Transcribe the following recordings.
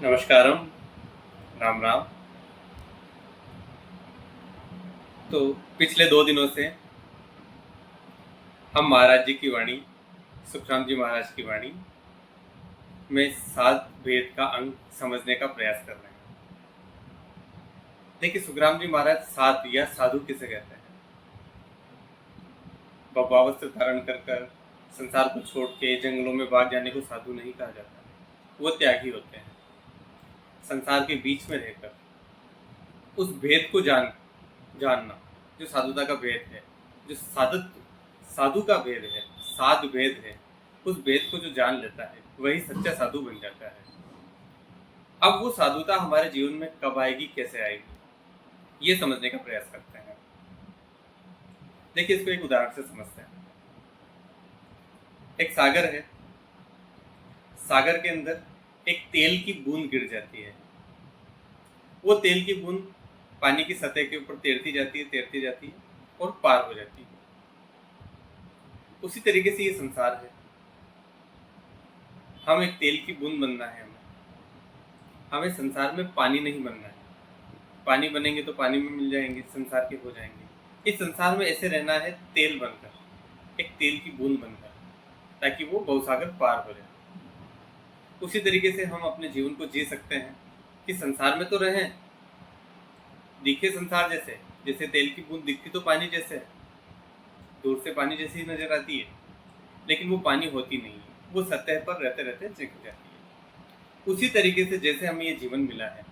नमस्कारम। राम राम। तो पिछले 2 दिनों से हम महाराज जी की वाणी, सुखराम जी महाराज की वाणी में सात भेद का अंग समझने का प्रयास कर रहे हैं। देखिए, सुखराम जी महाराज सात या साधु किसे कहते हैं? भगवावस्त्र धारण कर कर संसार को छोड़ के जंगलों में भाग जाने को साधु नहीं कहा जाता। वो त्यागी होते हैं। संसार के बीच में रहकर उस भेद को जानना जो साधुता का भेद है, जो साधु का भेद है, साध भेद है, उस भेद को जो जान लेता है वही सच्चा साधु बन जाता है। अब वो साधुता हमारे जीवन में कब आएगी, कैसे आएगी, ये समझने का प्रयास करते हैं। देखिए, इसको एक उदाहरण से समझते हैं। एक सागर है। सागर के अंदर एक तेल की बूंद गिर जाती है। वो तेल की बूंद पानी की सतह के ऊपर तैरती जाती है और पार हो जाती है। उसी तरीके से ये संसार है। हम एक तेल की बूंद बनना है। हमें संसार में पानी नहीं बनना है। पानी बनेंगे तो पानी में मिल जाएंगे, संसार के हो जाएंगे। इस संसार में ऐसे रहना है, तेल बनकर, एक तेल की बूंद बनकर, ताकि वो भवसागर पार हो जाए। उसी तरीके से हम अपने जीवन को जी सकते हैं कि संसार में तो रहें, दिखे संसार जैसे, जैसे तेल की बूंद दिखती तो पानी जैसे है, दूर से पानी जैसी ही नजर आती है, लेकिन वो पानी होती नहीं है, वो सतह पर रहते रहते चिपक जाती है। उसी तरीके से जैसे हमें ये जीवन मिला है,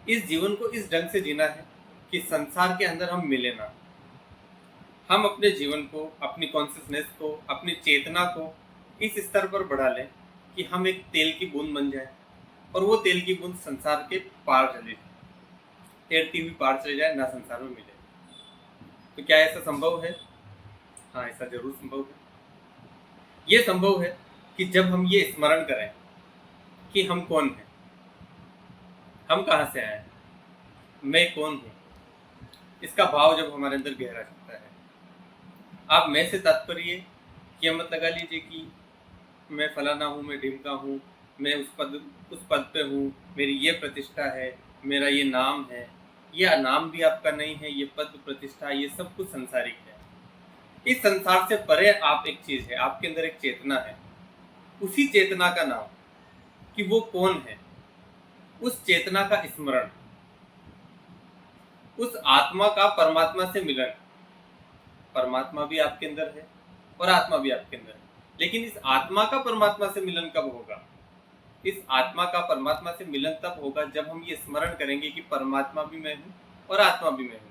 इस जीवन को इस ढंग से जीना है कि संसार के अंदर हम मिले ना। हम अपने जीवन को, अपनी कॉन्शियसनेस को, अपनी चेतना को इस स्तर पर बढ़ा लें कि हम एक तेल की बूंद बन जाए और वो तेल की बूंद संसार के पार चले जाए, तैरती हुई पार चले जाए, ना संसार में मिले। तो क्या ऐसा संभव है? हाँ, ऐसा जरूर संभव है। ये संभव है कि जब हम ये स्मरण करें कि हम कौन हैं, हम कहाँ से आए हैं, मैं कौन हूँ, इसका भाव जब हमारे अंदर गहरा सकता है। आप मैं से तात्पर्य ये मत लगा लीजिए कि मैं फलाना हूँ, मैं ढिमका हूँ, मैं उस पद पे हूँ, मेरी ये प्रतिष्ठा है, मेरा ये नाम है। ये नाम भी आपका नहीं है, ये पद प्रतिष्ठा, ये सब कुछ संसारिक है। इस संसार से परे आप एक चीज है, आपके अंदर एक चेतना है। उसी चेतना का नाम कि वो कौन है, उस चेतना का स्मरण, उस आत्मा का परमात्मा से मिलन। परमात्मा भी आपके अंदर है और आत्मा भी आपके अंदर है, लेकिन इस आत्मा का परमात्मा से मिलन कब होगा? इस आत्मा का परमात्मा से मिलन तब होगा जब हम ये स्मरण करेंगे कि परमात्मा भी मैं हूँ और आत्मा भी मैं हूँ।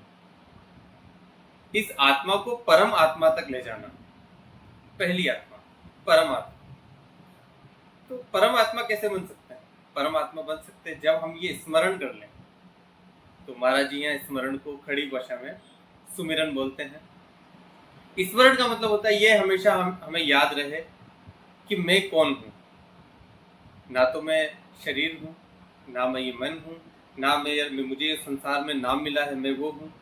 इस आत्मा को परम आत्मा तक ले जाना, पहली आत्मा परम आत्मा। तो परम आत्मा कैसे बन सकते हैं? परम आत्मा बन सकते हैं जब हम ये स्मरण कर लें। तो महाराज जी यहाँ स्मरण को खड़ी भाषा में सुमिरन बोलते हैं। स्मरण का मतलब होता है ये हमेशा हमें याद रहे कि मैं कौन हूँ। ना तो मैं शरीर हूँ, ना मैं ये मन हूँ, ना मुझे संसार में नाम मिला है मैं वो हूँ,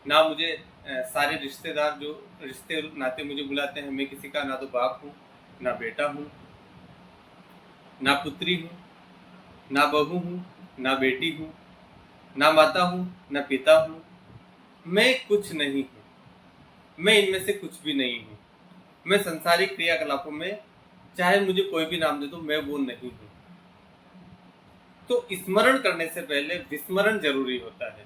ना मुझे सारे रिश्तेदार जो रिश्ते नाते मुझे बुलाते हैं, मैं किसी का ना तो बाप हूँ, ना बेटा हूँ, ना पुत्री हूँ, ना बहू हूँ, ना बेटी हूँ, ना माता हूँ, ना पिता हूँ। मैं कुछ नहीं हूँ, मैं इनमें से कुछ भी नहीं हूँ। मैं संसारिक क्रियाकलापों में चाहे मुझे कोई भी नाम दे दो, मैं वो नहीं हूँ। तो स्मरण करने से पहले विस्मरण जरूरी होता है।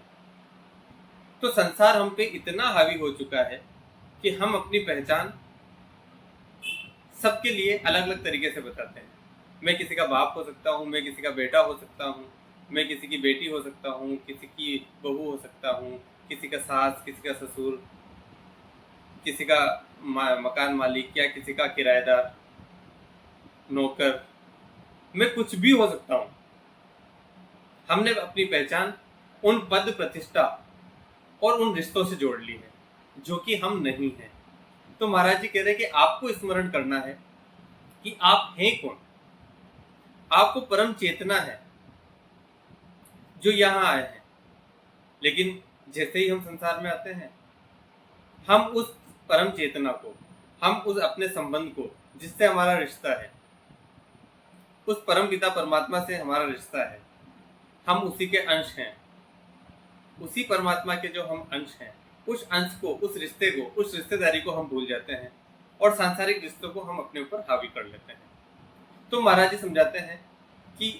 तो संसार हम पे इतना हावी हो चुका है कि हम अपनी पहचान सबके लिए अलग अलग तरीके से बताते हैं। मैं किसी का बाप हो सकता हूँ, मैं किसी का बेटा हो सकता हूँ, मैं किसी की बेटी हो सकता हूँ, किसी की बहू हो सकता हूँ, किसी का सास, किसी का ससुर, किसी का मकान मालिक या किसी का किराएदार, नौकर, मैं कुछ भी हो सकता हूँ। हमने अपनी पहचान उन पद प्रतिष्ठा और उन रिश्तों से जोड़ ली है जो कि हम नहीं हैं। तो महाराज जी कह रहे हैं कि आपको स्मरण करना है कि आप हैं कौन। आपको परम चेतना है जो यहाँ आए हैं, लेकिन जैसे ही हम संसार में आते हैं, हम उस परम चेतना को, हम उस अपने संबंध को, जिससे हमारा रिश्ता है, उस परम पिता परमात्मा से हमारा रिश्ता है, हम उसी के अंश हैं, उसी परमात्मा के जो हम अंश हैं, उस अंश को, उस रिश्ते को, उस रिश्तेदारी को हम भूल जाते हैं और सांसारिक रिश्तों को हम अपने ऊपर हावी कर लेते हैं। तो महाराज जी समझाते हैं कि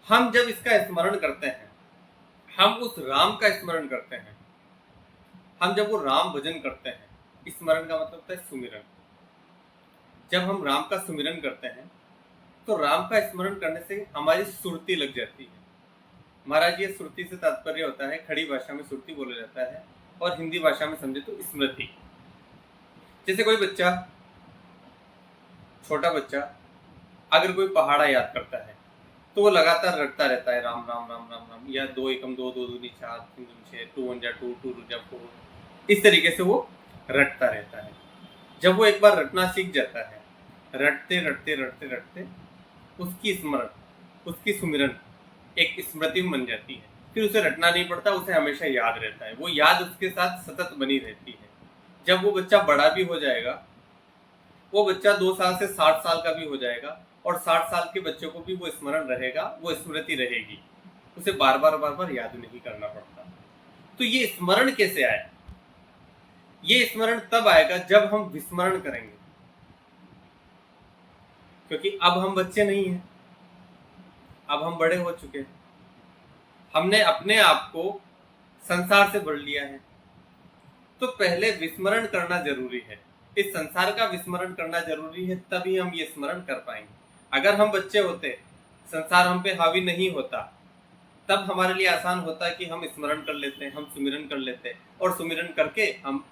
हम जब इसका स्मरण करते हैं, हम उस राम का स्मरण करते हैं, हम जब वो राम भजन करते हैं, स्मरण का मतलब होता है सुमिरन। जब हम राम का सुमिरन करते हैं तो राम का स्मरण करने से हमारी सुरती लग जाती है। महाराज ये सुरती से तात्पर्य होता है, खड़ी भाषा में सुरती बोला जाता है और हिंदी भाषा में समझे तो स्मृति। जैसे कोई बच्चा, छोटा बच्चा अगर कोई पहाड़ा याद करता है तो वो लगातार रटता रहता है राम राम राम राम राम, या 2 एकम 2 2 दूनी 4 3 दूनी 6 2 1 जा 2 2 जा 4, इस तरीके से वो रटता रहता है। जब वो एक बार रटना सीख जाता है, रटते रटते रटते रटते उसकी स्मरण, उसकी सुमिरन एक स्मृति में बन जाती है। फिर उसे रटना नहीं पड़ता, उसे हमेशा याद रहता है, वो याद उसके साथ सतत बनी रहती है। जब वो बच्चा बड़ा भी हो जाएगा, वो बच्चा 2 साल से 60 साल का भी हो जाएगा और 60 साल के बच्चे को भी वो स्मरण रहेगा, वो स्मृति रहेगी, उसे बार बार याद नहीं करना पड़ता। तो ये स्मरण कैसे आया? ये स्मरण तब आएगा जब हम विस्मरण करेंगे, क्योंकि अब हम बच्चे नहीं हैं, अब हम बड़े हो चुके हैं, हमने अपने आप को संसार से भर लिया है। तो पहले विस्मरण करना जरूरी है, इस संसार का विस्मरण करना जरूरी है, तभी हम ये स्मरण कर पाएंगे। अगर हम बच्चे होते, संसार हम पे हावी नहीं होता, तब हमारे लिए आसान होता कि हम स्मरण कर लेते, हम सुमिरन कर लेते और सुमिरन करके हम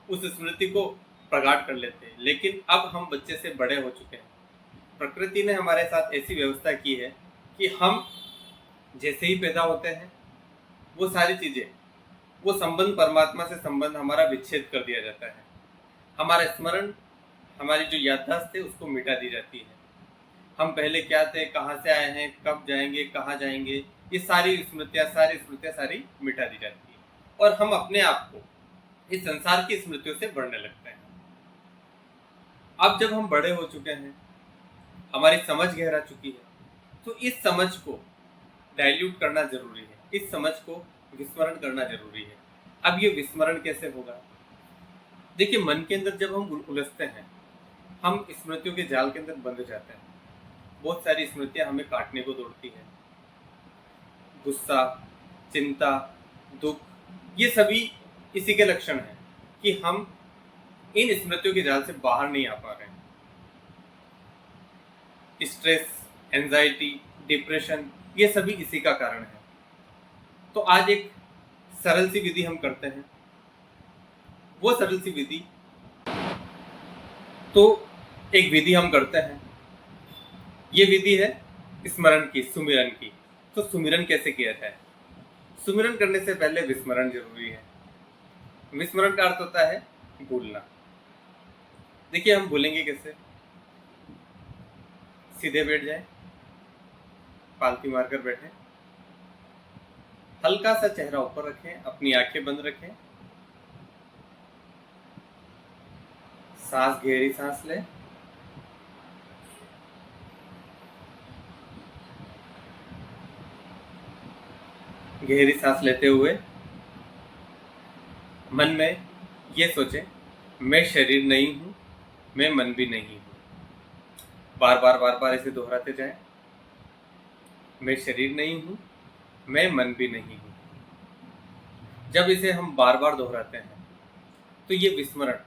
उस स्मृति को प्रगाट कर लेते। लेकिन अब हम बच्चे से बड़े हो चुके हैं, प्रकृति ने हमारे साथ ऐसी व्यवस्था की है कि हम जैसे ही पैदा होते हैं वो सारी चीजें, वो संबंध, परमात्मा से संबंध हमारा विच्छेद कर दिया जाता है। हमारा स्मरण, हमारी जो याददाश्त है उसको मिटा दी जाती है। हम पहले क्या थे, कहाँ से आए हैं, कब जाएंगे, कहाँ जाएंगे, ये सारी स्मृतियाँ सारी मिटा दी जाती है और हम अपने आप को इस संसार की स्मृतियों से बढ़ने लगते हैं। अब जब हम बड़े हो चुके हैं, हमारी समझ गहरा चुकी है, तो इस समझ को डाइल्यूट करना जरूरी है, इस समझ को विस्मरण करना जरूरी है। अब ये विस्मरण कैसे होगा? देखिए, मन के अंदर जब हम उलझते हैं, हम स्मृतियों के जाल के अंदर बंध जाते हैं। बहुत सारी स्मृतियां हमें काटने को दौड़ती है, गुस्सा, चिंता, दुख, ये सभी इसी के लक्षण हैं कि हम इन स्मृतियों के जाल से बाहर नहीं आ पा रहे हैं। स्ट्रेस, एंजाइटी, डिप्रेशन, ये सभी इसी का कारण है। तो आज एक सरल सी विधि हम करते हैं। वो सरल सी विधि, तो एक विधि हम करते हैं, ये विधि है स्मरण की, सुमिरन की। तो सुमिरन कैसे किया जाए? सुमिरन करने से पहले विस्मरण जरूरी है। विस्मरण का अर्थ होता है भूलना। देखिए, हम भूलेंगे कैसे? सीधे बैठ जाए, पालथी मारकर बैठे, हल्का सा चेहरा ऊपर रखें, अपनी आंखें बंद रखें, सांस, गहरी सांस लें, गहरी सांस लेते हुए मन में ये सोचें, मैं शरीर नहीं हूं, मैं मन भी नहीं हूं। बार बार इसे दोहराते जाएं, मैं शरीर नहीं हूं, मैं मन भी नहीं हूं। जब इसे हम बार बार दोहराते हैं तो ये विस्मरण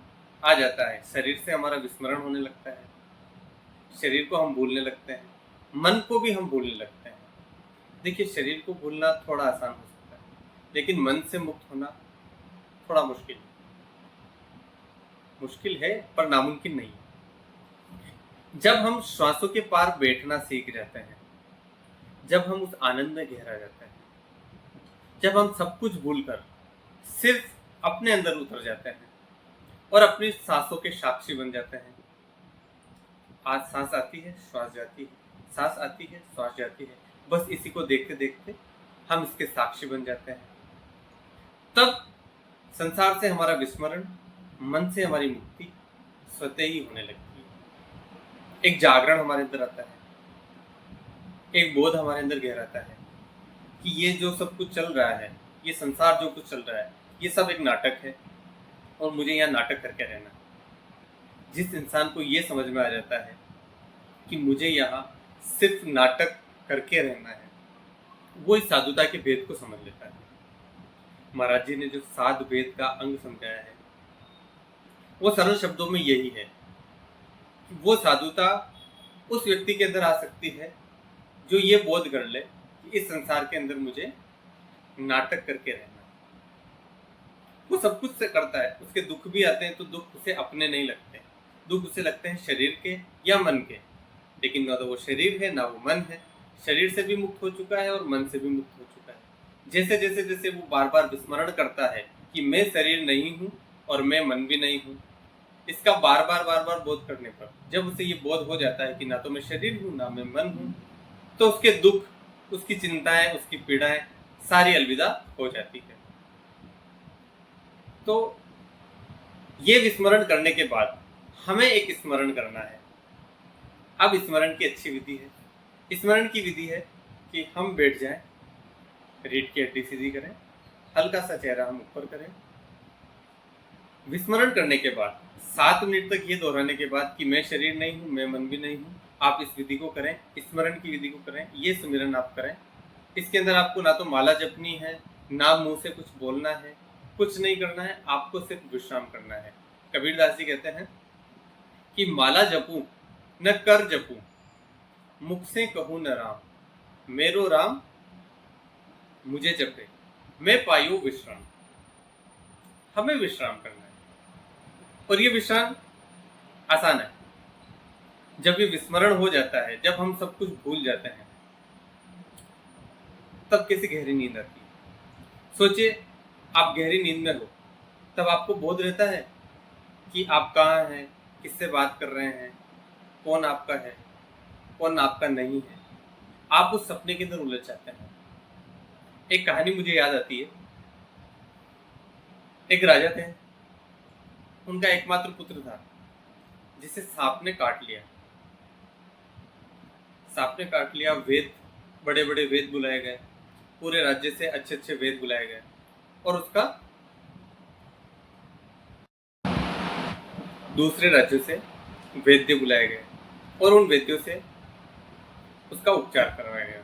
आ जाता है, शरीर से हमारा विस्मरण होने लगता है, शरीर को हम भूलने लगते हैं, मन को भी हम भूलने लगते हैं। देखिए, शरीर को भूलना थोड़ा आसान हो सकता है, लेकिन मन से मुक्त होना थोड़ा मुश्किल है, पर नामुमकिन नहीं। जब हम श्वासों के पार बैठना सीख जाते हैं, जब हम उस आनंद में गहरा जाते हैं, जब हम सब कुछ भूलकर सिर्फ अपने अंदर उतर जाते हैं और अपनी सांसों के साक्षी बन जाते हैं। आज सांस आती है, श्वास जाती है, सांस आती है, श्वास जाती है, बस इसी को देखते देखते हम इसके साक्षी बन जाते हैं। तब संसार से हमारा विस्मरण, मन से हमारी मुक्ति स्वतः ही होने लगती है। एक जागरण हमारे अंदर आता है, एक बोध हमारे अंदर गहराता है कि ये जो सब कुछ चल रहा है, ये संसार जो कुछ चल रहा है, ये सब एक नाटक है और मुझे यहाँ नाटक करके रहना है। जिस इंसान को ये समझ में आ जाता है कि मुझे यहाँ सिर्फ नाटक करके रहना है, वो इस साधुता के भेद को समझ लेता है। महाराज जी ने जो साध भेद का अंग समझाया है, वो सरल शब्दों में यही है कि वो साधुता उस व्यक्ति के अंदर आ सकती है जो ये बोध कर ले कि इस संसार के अंदर मुझे नाटक करके रहना है। वो सब कुछ से करता है, उसके दुख भी आते हैं तो दुख उसे अपने नहीं लगते, दुख उसे लगते हैं शरीर के या मन के, लेकिन ना तो वो शरीर है ना वो मन है। शरीर से भी मुक्त हो चुका है और मन से भी मुक्त हो चुका है। जैसे जैसे जैसे वो बार बार विस्मरण करता है कि मैं शरीर नहीं हूँ और मैं मन भी नहीं हूँ, इसका बार बार बोध करने पर जब उसे ये बोध हो जाता है कि ना तो मैं शरीर हूँ ना मैं मन हूँ, तो उसके दुख, उसकी चिंताएं, उसकी पीड़ाएं सारी अलविदा हो जाती है। तो ये विस्मरण करने के बाद हमें एक स्मरण करना है। अब स्मरण की अच्छी विधि है। स्मरण की विधि है कि हम बैठ जाएं, रीढ़ की हड्डी सीधी करें, हल्का सा चेहरा हम ऊपर करें। विस्मरण करने के बाद 7 मिनट तक ये दोहराने के बाद कि मैं शरीर नहीं हूँ, मैं मन भी नहीं हूँ, आप इस विधि को करें, स्मरण की विधि को करें, ये सुमिरन आप करें। इसके अंदर आपको ना तो माला जपनी है, ना मुंह से कुछ बोलना है, कुछ नहीं करना है, आपको सिर्फ विश्राम करना है। कबीरदास जी कहते हैं कि माला जपूं न कर जपूं, मुख से कहूं न राम, मेरो राम मुझे जपे, मैं पायू विश्राम। हमें विश्राम करना है और ये विश्राम आसान है। जब ये विस्मरण हो जाता है, जब हम सब कुछ भूल जाते हैं, तब कैसे गहरी नींद आती है। सोचिए, आप गहरी नींद में हो, तब आपको बोध रहता है कि आप कहाँ हैं, किससे बात कर रहे हैं, कौन आपका है, कौन आपका नहीं है। आप उस सपने के अंदर उलझ जाते हैं। एक कहानी मुझे याद आती है। एक राजा थे, उनका एकमात्र पुत्र था जिसे सांप ने काट लिया। सांप ने काट लिया, वेद, बड़े बड़े वेद बुलाए गए, पूरे राज्य से अच्छे अच्छे वेद बुलाए गए और उसका दूसरे राज्यों से वैद्य बुलाए गए और उन वैद्यों से उसका उपचार करवाया गया।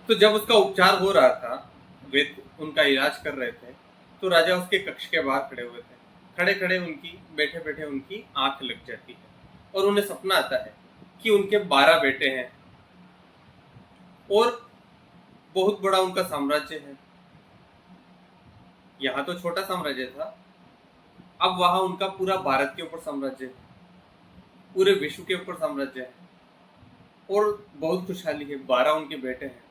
तो जब उसका उपचार हो रहा था, वैद्य उनका इलाज कर रहे थे, तो राजा उसके कक्ष के बाहर खड़े हुए थे। खड़े खड़े उनकी, बैठे बैठे उनकी आंख लग जाती है और उन्हें सपना आता है कि उनके 12 बेटे हैं और बहुत बड़ा उनका साम्राज्य है। यहाँ तो छोटा साम्राज्य था, अब वहां उनका पूरा भारत के ऊपर साम्राज्य है, पूरे विश्व के ऊपर साम्राज्य है और बहुत खुशहाली है। 12 उनके बेटे हैं।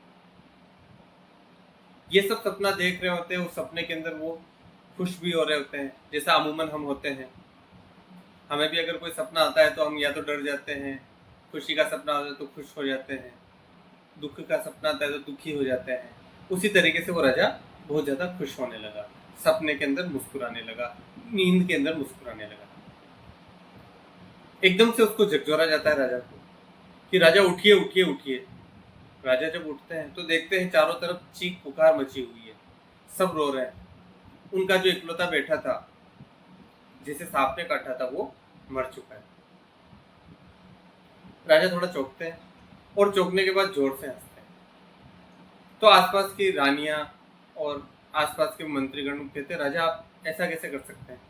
ये सब सपना देख रहे होते हैं। उस सपने के अंदर वो खुश भी हो रहे होते हैं, जैसा अमूमन हम होते हैं। हमें भी अगर कोई सपना आता है तो हम या तो डर जाते हैं, खुशी का सपना आता है तो खुश हो जाते हैं, दुख का सपना आता है तो दुखी हो जाते हैं। उसी तरीके से वो राजा बहुत ज्यादा खुश होने लगा, सपने के अंदर मुस्कुराने लगा, नींद के अंदर मुस्कुराने लगा। एकदम से उसको झकझोरा जाता है राजा को कि राजा उठिए उठिए उठिए। राजा जब उठते हैं तो देखते हैं चारों तरफ चीख पुकार मची हुई है, सब रो रहे हैं। उनका जो इकलौता बेटा था जिसे सांप ने काटा था, वो मर चुका है। राजा थोड़ा चौंकते हैं और चौंकने के बाद जोर से हंसते हैं। तो आसपास की रानियां और आसपास के मंत्रीगण कहते हैं, राजा आप ऐसा कैसे कर सकते हैं,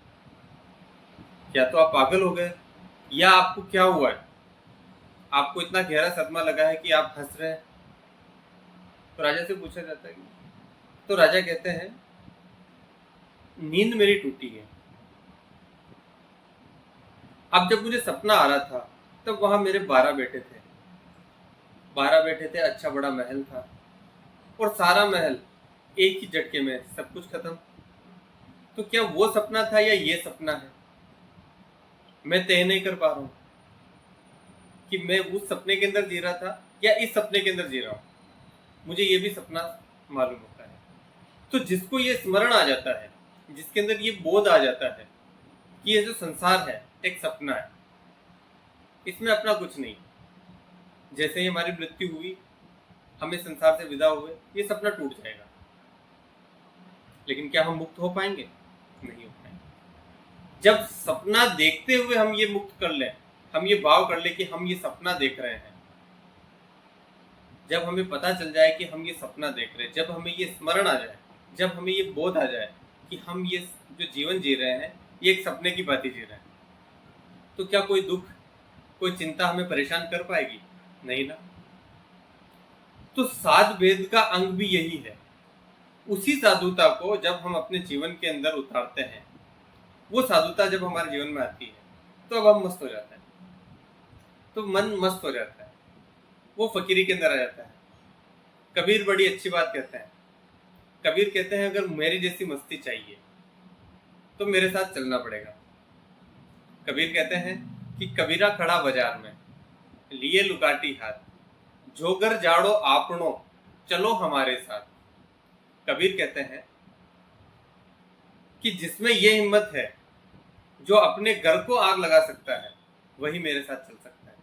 या तो आप पागल हो गए या आपको क्या हुआ है, आपको इतना गहरा सदमा लगा है कि आप हंस रहे हैं। तो राजा से पूछा जाता है, तो राजा कहते हैं, नींद मेरी टूटी है। अब जब मुझे सपना आ रहा था तब वहां मेरे 12 बेटे थे। 12 बेटे थे, अच्छा बड़ा महल था और सारा महल एक ही झटके में सब कुछ खत्म। तो क्या वो सपना था या ये सपना है, मैं तय नहीं कर पा रहा हूं कि मैं उस सपने के अंदर जी रहा था या इस सपने के अंदर जी रहा हूं। मुझे ये भी सपना मालूम होता है। तो जिसको ये स्मरण आ जाता है, जिसके अंदर ये बोध आ जाता है कि ये जो संसार है एक सपना है, इसमें अपना कुछ नहीं, जैसे ही हमारी मृत्यु हुई, हम इस संसार से विदा हुए, ये सपना टूट जाएगा। लेकिन क्या हम मुक्त हो पाएंगे? नहीं हो पाएंगे। जब सपना देखते हुए हम ये मुक्त कर लें, हम ये भाव कर लें कि हम ये सपना देख रहे हैं, जब हमें पता चल जाए कि हम ये सपना देख रहे हैं, जब हमें ये स्मरण आ जाए, जब हमें ये बोध आ जाए कि हम ये जो जीवन जी रहे हैं ये एक सपने की बात ही जी रहे हैं, तो क्या कोई दुख, कोई चिंता हमें परेशान कर पाएगी? नहीं ना। तो साध भेद का अंग भी यही है। उसी साधुता को जब हम अपने जीवन के अंदर उतारते हैं, वो साधुता जब हमारे जीवन में आती है, तो अब हम मस्त हो जाते हैं, तो मन मस्त हो जाता है, वो फकीरी के अंदर आ जाता है। कबीर बड़ी अच्छी बात कहते हैं। कबीर कहते हैं, अगर मेरी जैसी मस्ती चाहिए तो मेरे साथ चलना पड़ेगा। कबीर कहते हैं कि कबीरा खड़ा बाजार में, लिए लुकाटी हाथ, जोगर जाड़ो आपनो, चलो हमारे साथ। कबीर कहते हैं कि जिसमें ये हिम्मत है, जो अपने घर को आग लगा सकता है, वही मेरे साथ चल सकता है।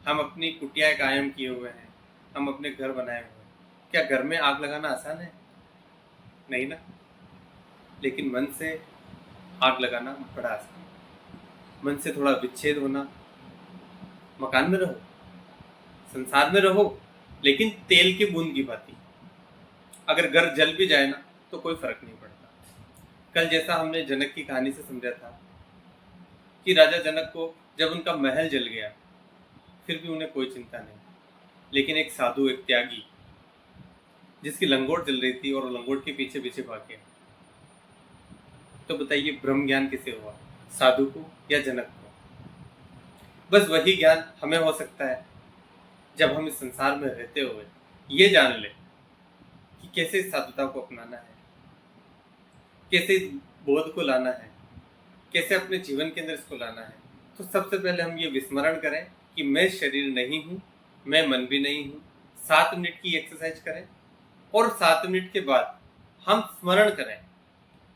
हम अपनी कुटियाएं कायम किए हुए हैं, हम अपने घर बनाए हुए हैं, क्या घर में आग लगाना आसान है? नहीं ना। लेकिन मन से आग लगाना बड़ा आसान है। मन से थोड़ा विच्छेद होना, मकान में रहो, संसार में रहो, लेकिन तेल की बूंद की भांति। अगर घर जल भी जाए ना तो कोई फर्क नहीं पड़ता। कल जैसा हमने जनक की कहानी से समझा था कि राजा जनक को जब उनका महल जल गया, फिर भी उन्हें कोई चिंता नहीं, लेकिन एक साधु, एक त्यागी, जिसकी लंगोट जल रही थी और लंगोट के पीछे पीछे भाग गया। तो बताइए ब्रह्म ज्ञान किसे हुआ, साधु को या जनक को? बस वही ज्ञान हमें हो सकता है जब हम इस संसार में रहते हुए ये जान ले कि कैसे इस साधुता को अपनाना है, कैसे इस बोध को लाना है, कैसे अपने जीवन के अंदर इसको लाना है। तो सबसे पहले हम ये विस्मरण करें कि मैं शरीर नहीं हूँ, मैं मन भी नहीं हूँ। 7 मिनट की एक्सरसाइज करें और 7 मिनट के बाद हम स्मरण करें।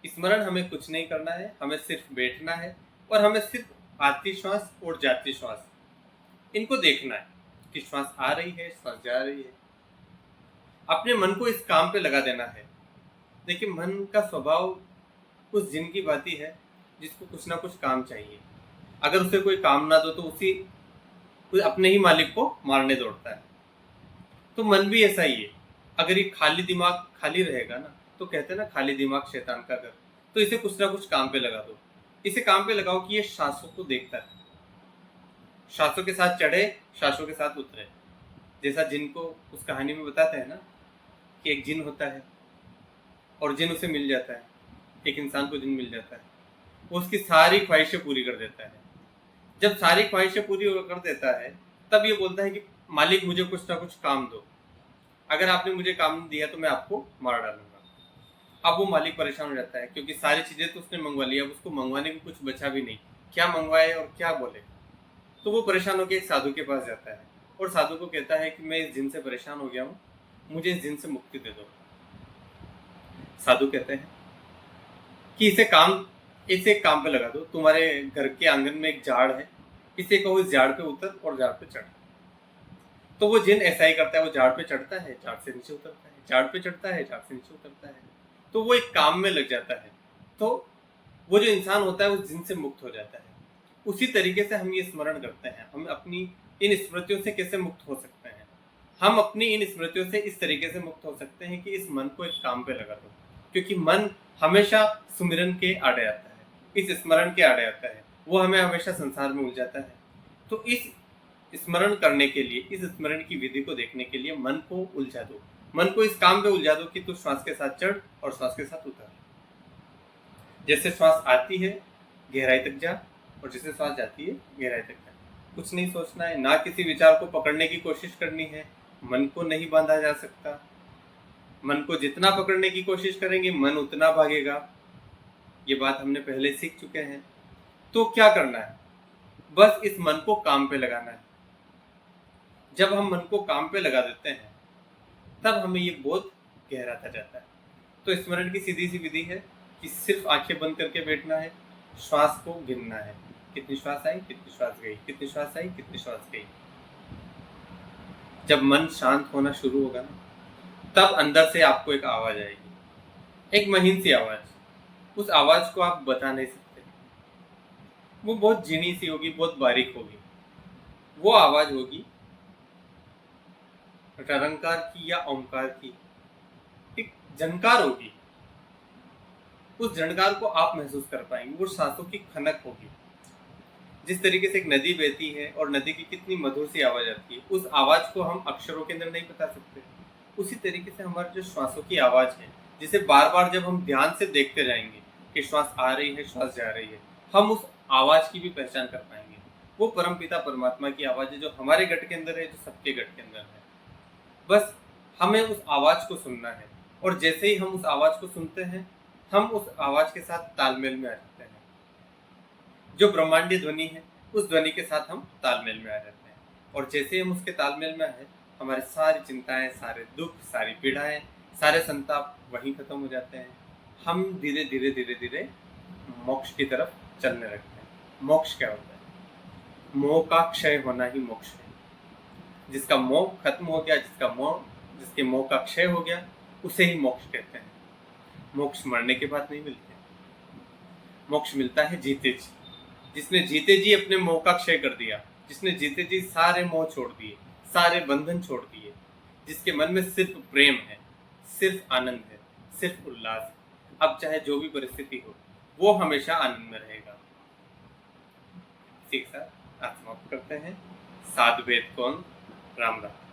स्मरण हमें कुछ नहीं करना है, हमें सिर्फ बैठना है और हमें सिर्फ आती श्वास और जाती श्वास इनको देखना है कि श्वास आ रही है, श्वास जा रही है। अपने मन को इस काम पे लगा देना है। देखिए, मन का स्वभाव उस जिन की भांति है जिसको कुछ ना कुछ काम चाहिए। अगर उसे कोई काम ना दो तो उसी अपने ही मालिक को मारने दौड़ता है। तो मन भी ऐसा ही है। अगर ये खाली दिमाग खाली रहेगा ना, तो कहते हैं ना, खाली दिमाग शैतान का घर। तो इसे कुछ ना कुछ काम पे लगा दो। इसे काम पे लगाओ कि ये सांसों को देखता है, सांसों के साथ चढ़े, सांसों के साथ उतरे। जैसा जिन को उस कहानी में बताते हैं ना कि एक जिन होता है और जिन उसे मिल जाता है, एक इंसान को जिन मिल जाता है, वो उसकी सारी ख्वाहिशें पूरी कर देता है। जब सारी ख्वाहिशें पूरी कर देता है, तब ये बोलता है कि मालिक मुझे कुछ ना कुछ काम दो, अगर आपने मुझे काम दिया तो मैं आपको मार डालूंगा। अब वो मालिक परेशान हो जाता है क्योंकि सारी चीजें तो उसने मंगवा ली, अब उसको मंगवाने को कुछ बचा भी नहीं, क्या मंगवाए और क्या बोले। तो वो परेशान होकर एक साधु के पास जाता है और साधु को कहता है कि मैं इस जिन से परेशान हो गया हूँ, मुझे इस जिन से मुक्ति दे दो। साधु कहते हैं कि इसे एक काम पे लगा दो। तुम्हारे घर के आंगन में एक झाड़ है, इसे कहो इस झाड़ पे उतर और झाड़ पे चढ़। तो वो जिन ऐसा ही करता है, वो झाड़ पे चढ़ता है, झाड़ से नीचे उतरता है, झाड़ पे चढ़ता है, झाड़ से नीचे उतरता है। तो वो एक काम में लग जाता है। तो वो जो इंसान होता है उस जिन से मुक्त हो जाता है। उसी तरीके से हम ये स्मरण करते हैं, हम अपनी इन स्मृतियों से कैसे मुक्त हो सकते हैं। हम अपनी इन स्मृतियों से इस तरीके से मुक्त हो सकते हैं कि इस मन को एक काम पे लगा दो, क्योंकि मन हमेशा सुमिरन के आड़े आता है, इस स्मरण के आड़े आता है, वो हमें हमेशा संसार में उलझाता है। तो इस स्मरण करने के लिए, इस स्मरण की विधि को देखने के लिए मन को उलझा दो, मन को इस काम पे उलझा दो कि तू श्वास के साथ चढ़ और श्वास के साथ उतर। जैसे श्वास आती है गहराई तक जा और जैसे श्वास जाती है गहराई तक जा। कुछ नहीं सोचना है, ना किसी विचार को पकड़ने की कोशिश करनी है। मन को नहीं बांधा जा सकता। मन को जितना पकड़ने की कोशिश करेंगे मन उतना भागेगा। ये बात हमने पहले सीख चुके हैं। तो क्या करना है, बस इस मन को काम पे लगाना है। जब हम मन को काम पे लगा देते हैं तब हमें ये बोध गहराता जाता है। तो स्मरण की सीधी सी विधि है कि सिर्फ आंखें बंद करके बैठना है, श्वास को गिनना है, कितनी श्वास आई, कितनी श्वास गई, कितनी श्वास आई, कितनी श्वास गई। जब मन शांत होना शुरू होगा ना, तब अंदर से आपको एक आवाज आएगी, एक महीन सी आवाज। उस आवाज को आप बता नहीं सकते, वो बहुत झीणी सी होगी, बहुत बारीक होगी। वो आवाज होगी ररंकार की या ओमकार की, एक झनकार होगी। उस झनकार को आप महसूस कर पाएंगे, वो सांसों की खनक होगी। जिस तरीके से एक नदी बहती है और नदी की कितनी मधुर सी आवाज आती है, उस आवाज को हम अक्षरों के अंदर नहीं बता सकते। उसी तरीके से हमारे जो श्वासों की आवाज है, जिसे बार बार जब हम ध्यान से देखते जाएंगे कि श्वास आ रही है, श्वास जा रही है, हम उस आवाज की भी पहचान कर पाएंगे। वो परमपिता परमात्मा की आवाज है, जो हमारे गट के अंदर है, जो सबके गट के अंदर है। बस हमें उस आवाज को सुनना है, और जैसे ही हम उस आवाज को सुनते हैं, हम उस आवाज के साथ तालमेल में आ जाते हैं। जो ब्रह्मांडीय ध्वनि है, उस ध्वनि के साथ हम तालमेल में आ जाते हैं, और जैसे ही हम उसके तालमेल में आए, हमारे सारी चिंताएं, सारे दुख, सारी पीड़ाएं, सारे संताप वहीं खत्म हो जाते हैं। हम धीरे धीरे धीरे धीरे मोक्ष की तरफ चलने लगते हैं। मोक्ष क्या होता है? मोह का क्षय होना ही मोक्ष है। जिसका मोह खत्म हो गया, जिसके मोह का क्षय हो गया, उसे ही मोक्ष कहते हैं। मोक्ष मरने के बाद नहीं मिलते, मोक्ष मिलता है जीते जी। जिसने जीते जी अपने मोह का क्षय कर दिया, जिसने जीते जी सारे मोह छोड़ दिए, सारे बंधन छोड़ दिए, जिसके मन में सिर्फ प्रेम है, सिर्फ आनंद है, सिर्फ उल्लास है, अब चाहे जो भी परिस्थिति हो, वो हमेशा आनंद में रहेगा। इसी के साथ आज समाप्त करते हैं। साधु वेद कौन, राम राम।